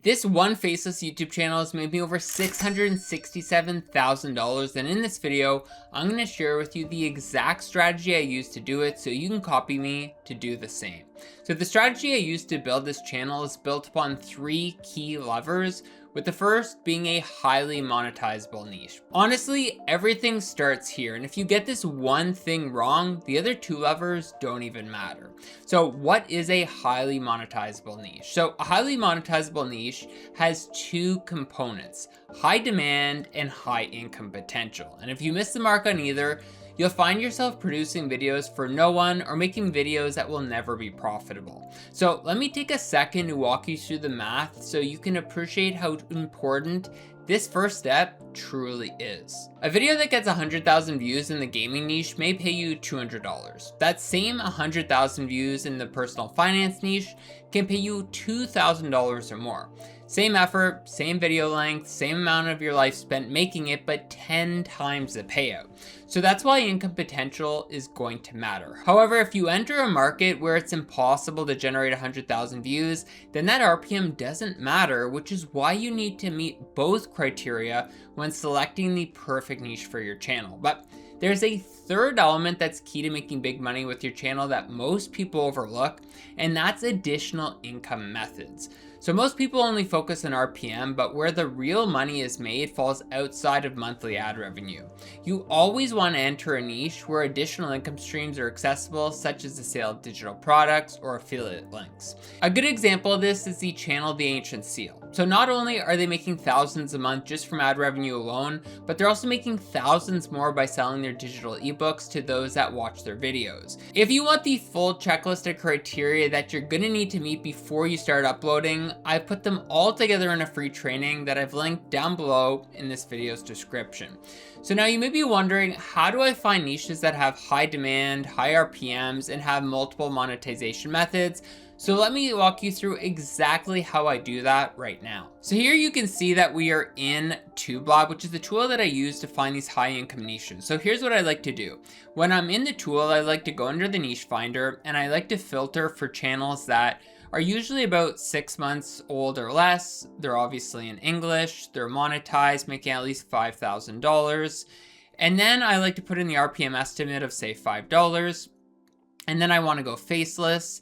This one Faceless YouTube channel has made me over $667,000, and in this video, I'm going to share with you the exact strategy I used to do it so you can copy me to do the same. So the strategy I used to build this channel is built upon 3 key levers, with the first being a highly monetizable niche. Honestly, everything starts here, and if you get this one thing wrong, the other 2 levers don't even matter. So what is a highly monetizable niche? So a highly monetizable niche has 2 components: high demand and high income potential. And if you miss the mark on either, you'll find yourself producing videos for no one or making videos that will never be profitable. So let me take a second to walk you through the math so you can appreciate how important this first step truly is. A video that gets 100,000 views in the gaming niche may pay you $200. That same 100,000 views in the personal finance niche can pay you $2,000 or more. Same effort, same video length, same amount of your life spent making it, but 10 times the payout. So that's why income potential is going to matter. However, if you enter a market where it's impossible to generate 100,000 views, then that RPM doesn't matter, which is why you need to meet both criteria when selecting the perfect niche for your channel. But there's a third element that's key to making big money with your channel that most people overlook, and that's additional income methods. So most people only focus on RPM, but where the real money is made falls outside of monthly ad revenue. You always want to enter a niche where additional income streams are accessible, such as the sale of digital products or affiliate links. A good example of this is the channel The Ancient Seal. So not only are they making thousands a month just from ad revenue alone, but they're also making thousands more by selling their digital ebooks to those that watch their videos. If you want the full checklist of criteria that you're gonna need to meet before you start uploading, I've put them all together in a free training that I've linked down below in this video's description. So now you may be wondering, how do I find niches that have high demand, high RPMs, and have multiple monetization methods? So let me walk you through exactly how I do that right now. So here you can see that we are in TubeLab, which is the tool that I use to find these high income niches. So here's what I like to do. When I'm in the tool, I like to go under the niche finder and I like to filter for channels that are usually about 6 months old or less. They're obviously in English, they're monetized, making at least $5,000. And then I like to put in the RPM estimate of say $5. And then I want to go faceless.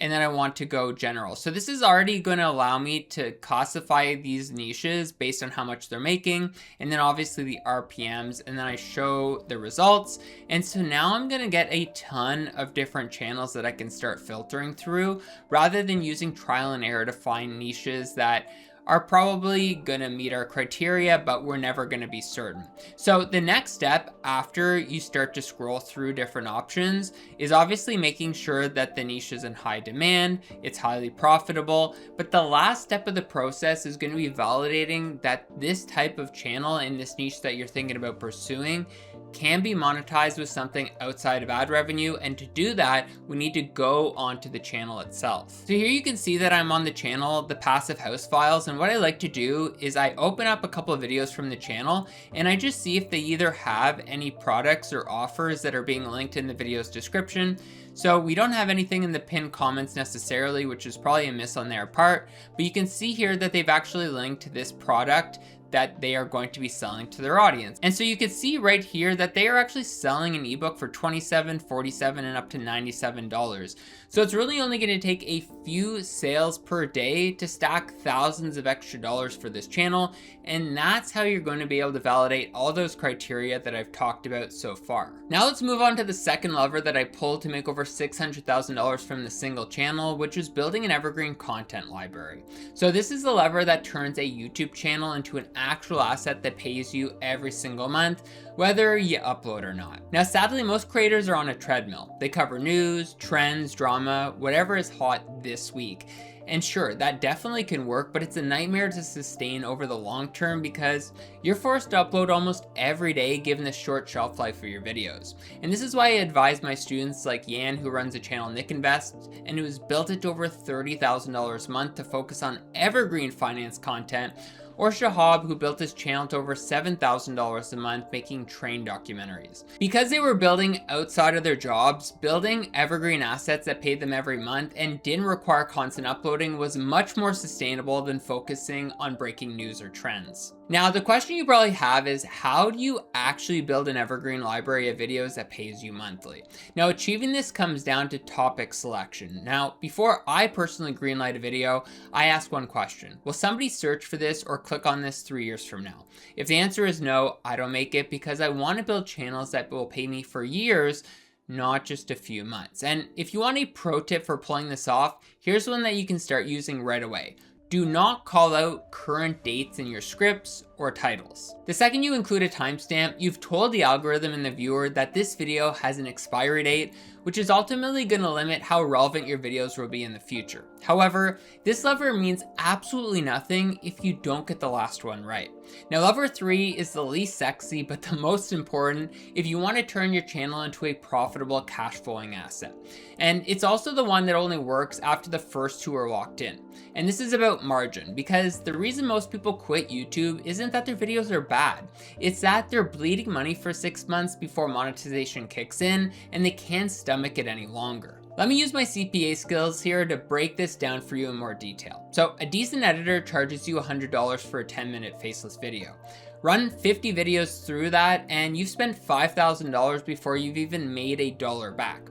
And then I want to go general. So this is already going to allow me to classify these niches based on how much they're making, and then obviously the RPMs, and then I show the results. And so now I'm going to get a ton of different channels that I can start filtering through, rather than using trial and error to find niches that are probably gonna meet our criteria, but we're never gonna be certain. So the next step after you start to scroll through different options is obviously making sure that the niche is in high demand, it's highly profitable, but the last step of the process is gonna be validating that this type of channel and this niche that you're thinking about pursuing can be monetized with something outside of ad revenue. And to do that, we need to go onto the channel itself. So here you can see that I'm on the channel, the passive house files. And what I like to do is I open up a couple of videos from the channel and I just see if they either have any products or offers that are being linked in the video's description. So we don't have anything in the pinned comments necessarily, which is probably a miss on their part, but you can see here that they've actually linked to this product that they are going to be selling to their audience. And so you can see right here that they are actually selling an ebook for $27, $47, and up to $97. So it's really only going to take a few sales per day to stack thousands of extra dollars for this channel. And that's how you're going to be able to validate all those criteria that I've talked about so far. Now let's move on to the second lever that I pulled to make over $600,000 from the single channel, which is building an evergreen content library. So this is the lever that turns a YouTube channel into an actual asset that pays you every single month, whether you upload or not. Now, sadly, most creators are on a treadmill. They cover news, trends, drama, whatever is hot this week. And sure, that definitely can work, but it's a nightmare to sustain over the long term because you're forced to upload almost every day given the short shelf life for your videos. And this is why I advise my students like Yan, who runs the channel Nick Invest and who has built it to over $30,000 a month to focus on evergreen finance content or Shahab, who built his channel to over $7,000 a month making train documentaries. Because they were building outside of their jobs, building evergreen assets that paid them every month and didn't require constant uploading was much more sustainable than focusing on breaking news or trends. Now, the question you probably have is, how do you actually build an evergreen library of videos that pays you monthly? Now, achieving this comes down to topic selection. Now, before I personally greenlight a video, I ask one question: will somebody search for this or click on this 3 years from now? If the answer is no, I don't make it, because I want to build channels that will pay me for years, not just a few months. And if you want a pro tip for pulling this off, here's one that you can start using right away. Do not call out current dates in your scripts or titles. The second you include a timestamp, you've told the algorithm and the viewer that this video has an expiry date, which is ultimately going to limit how relevant your videos will be in the future. However, this lever means absolutely nothing if you don't get the last one right. Now, lever 3 is the least sexy, but the most important if you want to turn your channel into a profitable cash flowing asset. And it's also the one that only works after the first 2 are locked in. And this is about margin, because the reason most people quit YouTube isn't that their videos are bad. It's that they're bleeding money for 6 months before monetization kicks in and they can't stomach it any longer. Let me use my CPA skills here to break this down for you in more detail. So a decent editor charges you $100 for a 10-minute faceless video. Run 50 videos through that and you've spent $5,000 before you've even made $1 back.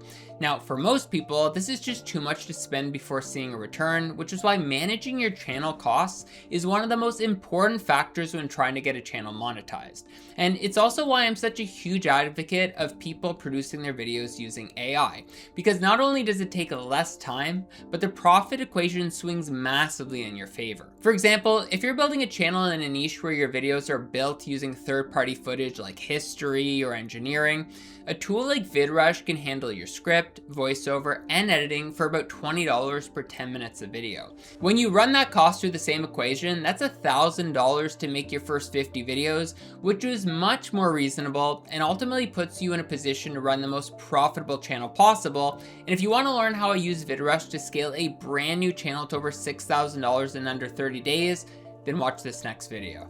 Now, for most people, this is just too much to spend before seeing a return, which is why managing your channel costs is one of the most important factors when trying to get a channel monetized. And it's also why I'm such a huge advocate of people producing their videos using AI, because not only does it take less time, but the profit equation swings massively in your favor. For example, if you're building a channel in a niche where your videos are built using third-party footage like history or engineering, a tool like VidRush can handle your script, voiceover, and editing for about $20 per 10 minutes of video. When you run that cost through the same equation, that's $1,000 to make your first 50 videos, which is much more reasonable and ultimately puts you in a position to run the most profitable channel possible. And if you want to learn how I use VidRush to scale a brand new channel to over $6,000 in under 30 days, then watch this next video.